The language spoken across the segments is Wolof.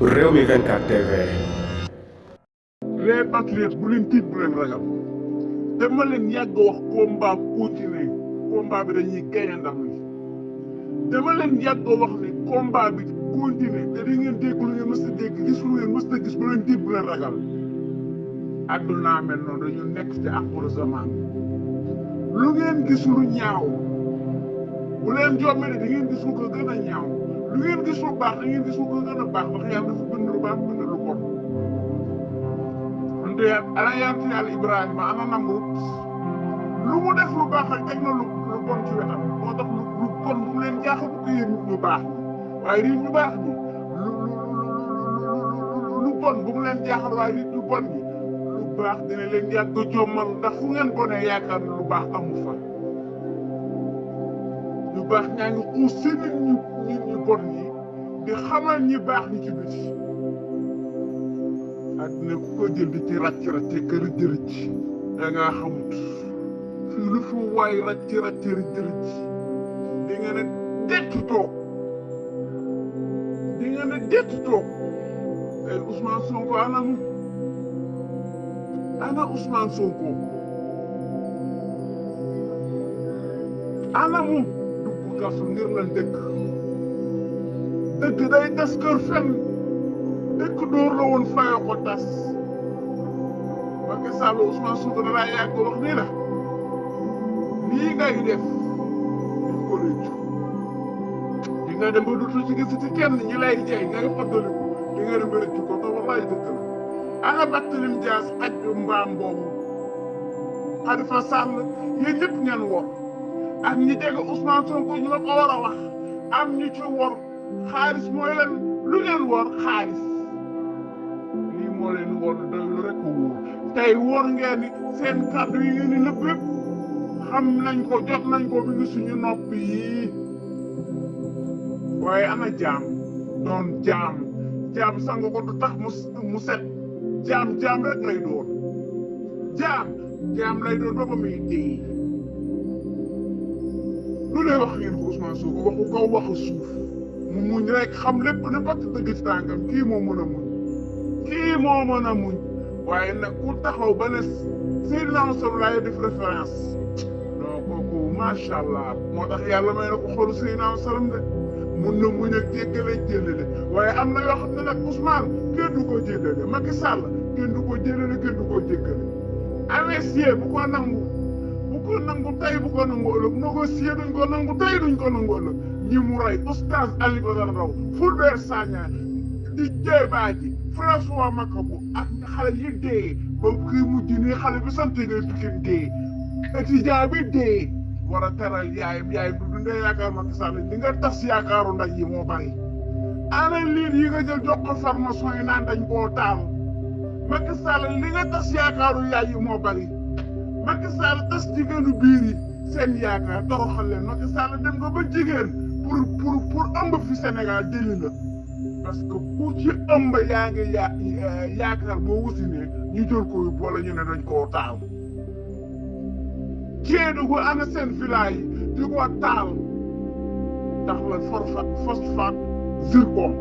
Rewmi 24 TV. les patriotes bu leen tiit bu leen ragal dama leen yàgg wax combat continué combat bi dañuy gañe ndam li dama leen yàgg wax ne combat bi continué te di ngeen dégg lu ngeen mës a dégg gis lu ngeen mës a gis bu leen tiit bu leen ragal addunaa mel noonu dañu nekk ci axiru zaman lu ngeen gis lu ñaaw bu leen jommee ne di ngeen gis lu ko gën a ñaaw lu ngeen gis lu baax da ngeen gis lu ko gën a baax ndax yàlla dafa bind lu baax bind lu bon te ana yant yàlla Ibrahima ana Namrud lu mu def lu baax rek teg na lu bon ci wetam moo tax lu bon bu leen jaaxal bu ko yéen ñu baax waaye nit ñu baax ñi lu bon bu mu leen jaaxal waaye nit ñu bon ñi lu baax dina leen yàgg jommal ndax fu ngeen bonee yaakaar ne lu baax amu fa ñu baax ñaa ngi xuus si nit ñu bon ñi di xamal ñi baax ñi ci biti àddina ku ko jël di ci ràcc kër jërëj da ngaa xamut fii lu fi waay ràcc jërëj di nga ne dett toog tey Ousmane Sonko ana Ousmane Sonko ana mu dugg kasu ngir lan dëgg day des kër fenn dëkk dóor la woon fayoo ko tas Macky Sall Ousmane Sonko da laa yàgg wax nii la lii ngay def di ko rëccu di nga dem ba dutu ci gis ci kenn ñi lay jey ngay xoddaliku di nga dem ba rëccu ko te wallaay dëkk la ana Barthélémy Dias xaj mbaam boobu Khalifa Sall yéen ñëpp ngeen wor ak ñi jege Ousmane Sonko ñu la ko war a wax am ñu ci wor xaalis mooy lan lu ngeen wor xaalis moo leen woon doylu rek wóor tey wóor ngeen ni seen kàddu yi ngeen di nëbb yëpp xam nañ ko jot nañ ko bi ngi suñu nopp yi waaye ana jaam doon jaam sang ko du tax mu set jaam rek lay doon jaam lay doon ba ba muy dee lu lay wax ngeen ko Ousmane Sonko waxu kaw waxu suuf mu muñ rek xam lépp ne pat dëgg ci tànkam kii moo mën a muñ waaye nag ku taxaw ba ne Seydina Muhammad laay def référence donc kooku macha allah moo tax yàlla may na ko xoolu Seydina Muhammad de mun na muñ ak jéggale waaye am na yoo xam ne nag Ousmane kenn du ko jéggale Macky Sall kenn du ko jéggale amnistie bu ko nangu tey bu ko nangu ëllëg négocier duñ ko nangu tey duñ ko nangu ëllëg ñi mu rey oustaz Ali Badara Ndao Fulbert Sagna di Jeebaaji François Makabu ak xale yi dee ba kii mujj nii xale bi sant ngay Pikine dee étudiant bi dee war a teral yaayam du dundee yaakaar Macky Sall li nga tas yaakaaru ndax yi moo bari ana liir yi nga jël jox ko formation yi naan dañ koo taal Macky Sall li nga tas yaakaaru yaay yi moo bari Macky Sall tas jigéenu biir yi seen yaakaar toroxal leen Macky Sall dem nga ba jigéen pour ëmb fi Sénégal jëli la parce que ku ci ëmb yaa ngi yaakaar boo wusinee ñu jël ko yóbbu wala ñu ne dañ koo taal Kédougou ana seen village yi di ko taal ndax la phosphate zircon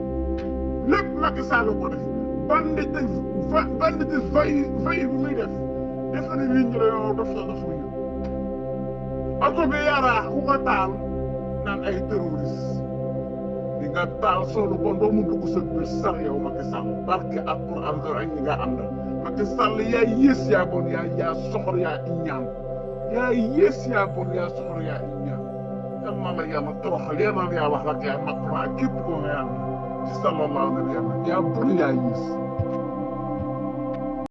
lépp Macky Sall ko def bandit fay bi muy def defe ne nit ñi la yow daf ñu oto bi yaraax ku ko taal naan ay terroriste di nga taal solo bon ba mu dugg sa biir sax yow Macky Sall barke Alxuraan ak ñi nga àndal Macky Sall yaa yées yaa bon yaa soxor yaa iñaan yaa yées yaa bon yaa soxor yaa iñaan yal na la yàlla toroxal yal na la yàlla wax ak yaa Macron ak képp koo nga yàlla ci sallallahu alayhi wa sallam yaa bon yaa yées